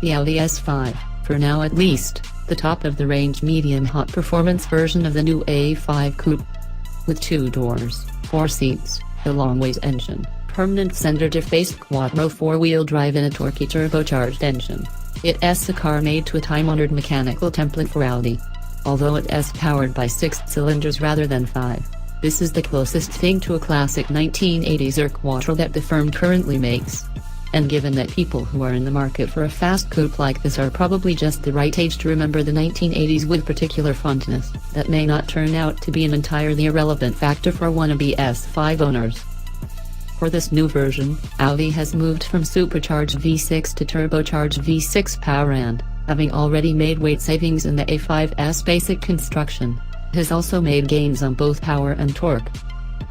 The Audi S5, for now at least, the top-of-the-range medium-hot performance version of the new A5 coupe. With 2 doors, 4 seats, a long-ways engine, permanent center-defaced quattro 4-wheel drive and a torquey turbocharged engine, it's a car made to a time-honored mechanical template for Audi. Although it's powered by 6 cylinders rather than 5, this is the closest thing to a classic 1980s quattro that the firm currently makes. And given that people who are in the market for a fast coupe like this are probably just the right age to remember the 1980s with particular fondness, that may not turn out to be an entirely irrelevant factor for wannabe S5 owners. For this new version, Audi has moved from supercharged V6 to turbocharged V6 power and, having already made weight savings in the A5's basic construction, has also made gains on both power and torque.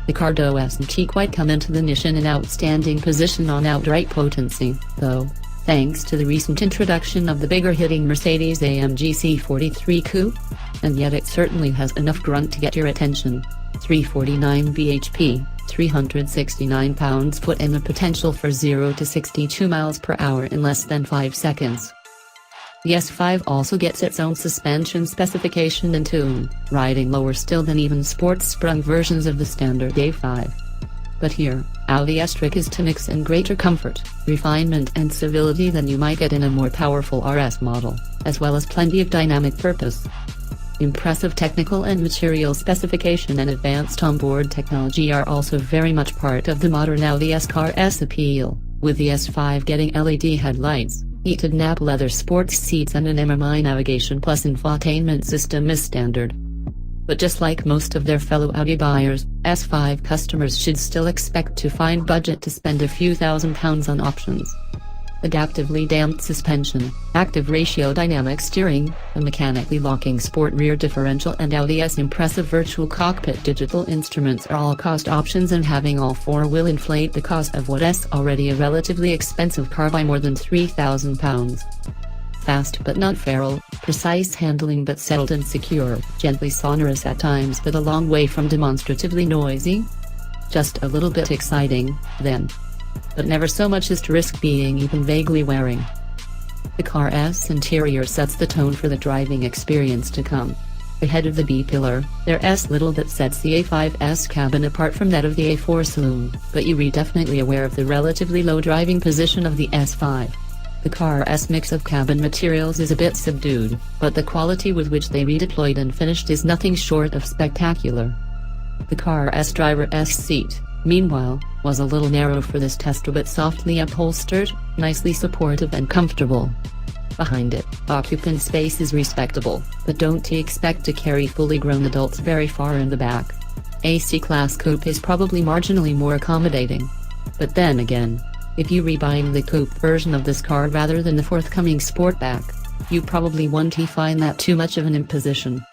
The car doesn't quite come into the niche in an outstanding position on outright potency, though, thanks to the recent introduction of the bigger-hitting Mercedes-AMG C43 coupe. And yet it certainly has enough grunt to get your attention. 349 bhp, 369 pounds-foot and the potential for 0 to 62 miles per hour in less than 5 seconds. The S5 also gets its own suspension specification and tune, riding lower still than even sports-sprung versions of the standard A5. But here, Audi's trick is to mix in greater comfort, refinement and civility than you might get in a more powerful RS model, as well as plenty of dynamic purpose. Impressive technical and material specification and advanced onboard technology are also very much part of the modern Audi S-car's appeal, with the S5 getting LED headlights, heated nap leather sports seats and an MMI navigation plus infotainment system as standard. But just like most of their fellow Audi buyers, S5 customers should still expect to find budget to spend a few £1,000s on options. Adaptively damped suspension, active ratio dynamic steering, a mechanically locking sport rear differential and Audi's impressive virtual cockpit digital instruments are all cost options, and having all 4 will inflate the cost of what's already a relatively expensive car by more than £3,000. Fast but not feral, precise handling but settled and secure, gently sonorous at times but a long way from demonstratively noisy. Just a little bit exciting, then. But never so much as to risk being even vaguely wearing. The car's interior sets the tone for the driving experience to come. Ahead of the B-pillar, there's little that sets the A5's cabin apart from that of the A4 saloon, but you're definitely aware of the relatively low driving position of the S5. The car's mix of cabin materials is a bit subdued, but the quality with which they redeployed and finished is nothing short of spectacular. The car's driver's seat, meanwhile, was a little narrow for this test but softly upholstered, nicely supportive and comfortable. Behind it, occupant space is respectable, but don't expect to carry fully grown adults very far in the back. A C-Class coupe is probably marginally more accommodating. But then again, if you're rebuying the coupe version of this car rather than the forthcoming Sportback, you probably won't find that too much of an imposition.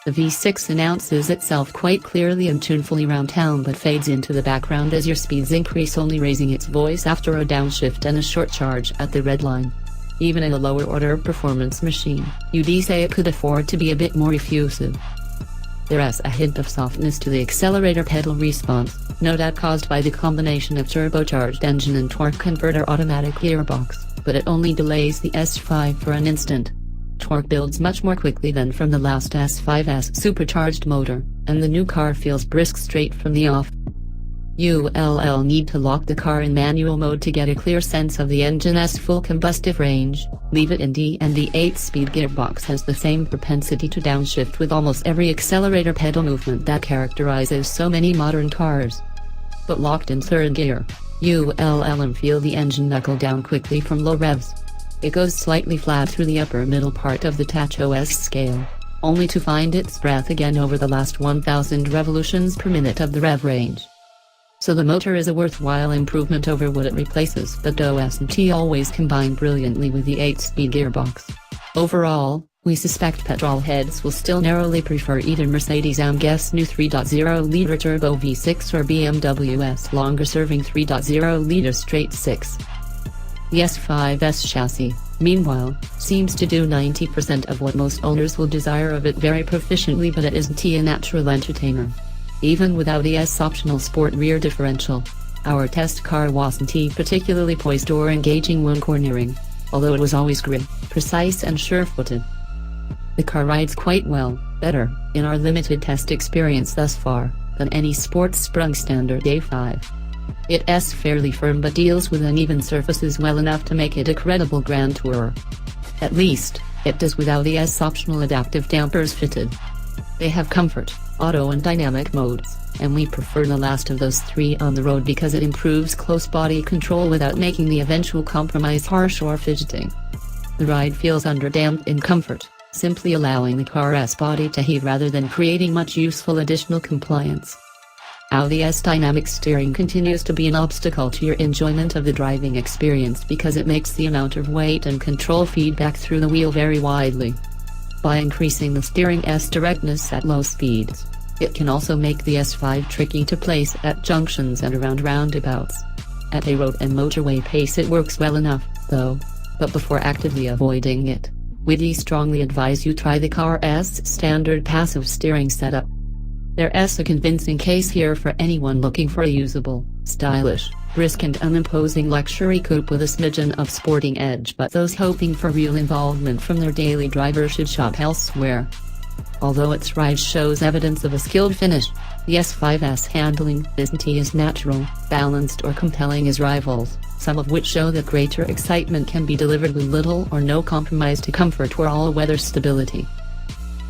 The V6 announces itself quite clearly and tunefully round town but fades into the background as your speeds increase, only raising its voice after a downshift and a short charge at the red line. Even in a lower order performance machine, you'd say it could afford to be a bit more effusive. There's a hint of softness to the accelerator pedal response, no doubt caused by the combination of turbocharged engine and torque converter automatic gearbox, but it only delays the S5 for an instant. Torque builds much more quickly than from the last S5's supercharged motor, and the new car feels brisk straight from the off. You'll need to lock the car in manual mode to get a clear sense of the engine's full combustive range, leave it in D, and the 8-speed gearbox has the same propensity to downshift with almost every accelerator pedal movement that characterizes so many modern cars. But locked in 3rd gear, you'll feel the engine knuckle down quickly from low revs. It goes slightly flat through the upper middle part of the TachOS scale, only to find its breath again over the last 1000 revolutions per minute of the rev range. So the motor is a worthwhile improvement over what it replaces, but doesn't always combine brilliantly with the 8-speed gearbox. Overall, we suspect petrol heads will still narrowly prefer either Mercedes-AMG's new 3.0-liter turbo V6 or BMW's longer-serving 3.0-liter straight 6. The S5's chassis, Meanwhile, seems to do 90% of what most owners will desire of it very proficiently, but it isn't a natural entertainer. Even with Audi's optional sport rear differential, our test car wasn't particularly poised or engaging when cornering, although it was always grim, precise and sure-footed. The car rides quite well, better, in our limited test experience thus far, than any sports-sprung standard A5. It's fairly firm but deals with uneven surfaces well enough to make it a credible grand tourer. At least, it does with Audi's optional adaptive dampers fitted. They have comfort, auto and dynamic modes, and we prefer the last of those three on the road because it improves close body control without making the eventual compromise harsh or fidgeting. The ride feels underdamped in comfort, simply allowing the car's body to heat rather than creating much useful additional compliance. Audi's dynamic steering continues to be an obstacle to your enjoyment of the driving experience because it makes the amount of weight and control feedback through the wheel vary widely. By increasing the steering's directness at low speeds, it can also make the S5 tricky to place at junctions and around roundabouts. At a road and motorway pace it works well enough, though. But before actively avoiding it, we'd strongly advise you try the car's standard passive steering setup. There's a convincing case here for anyone looking for a usable, stylish, brisk and unimposing luxury coupe with a smidgen of sporting edge, but those hoping for real involvement from their daily driver should shop elsewhere. Although its ride shows evidence of a skilled finish, the S5's handling isn't as natural, balanced or compelling as rivals, some of which show that greater excitement can be delivered with little or no compromise to comfort or all-weather stability.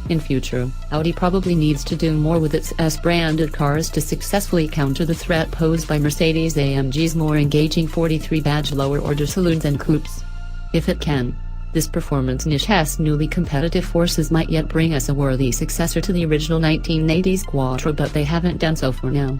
In future, Audi probably needs to do more with its S-branded cars to successfully counter the threat posed by Mercedes-AMG's more engaging 43-badge lower-order saloons and coupes. If it can, this performance niche's newly competitive forces might yet bring us a worthy successor to the original 1980s Quattro, but they haven't done so for now.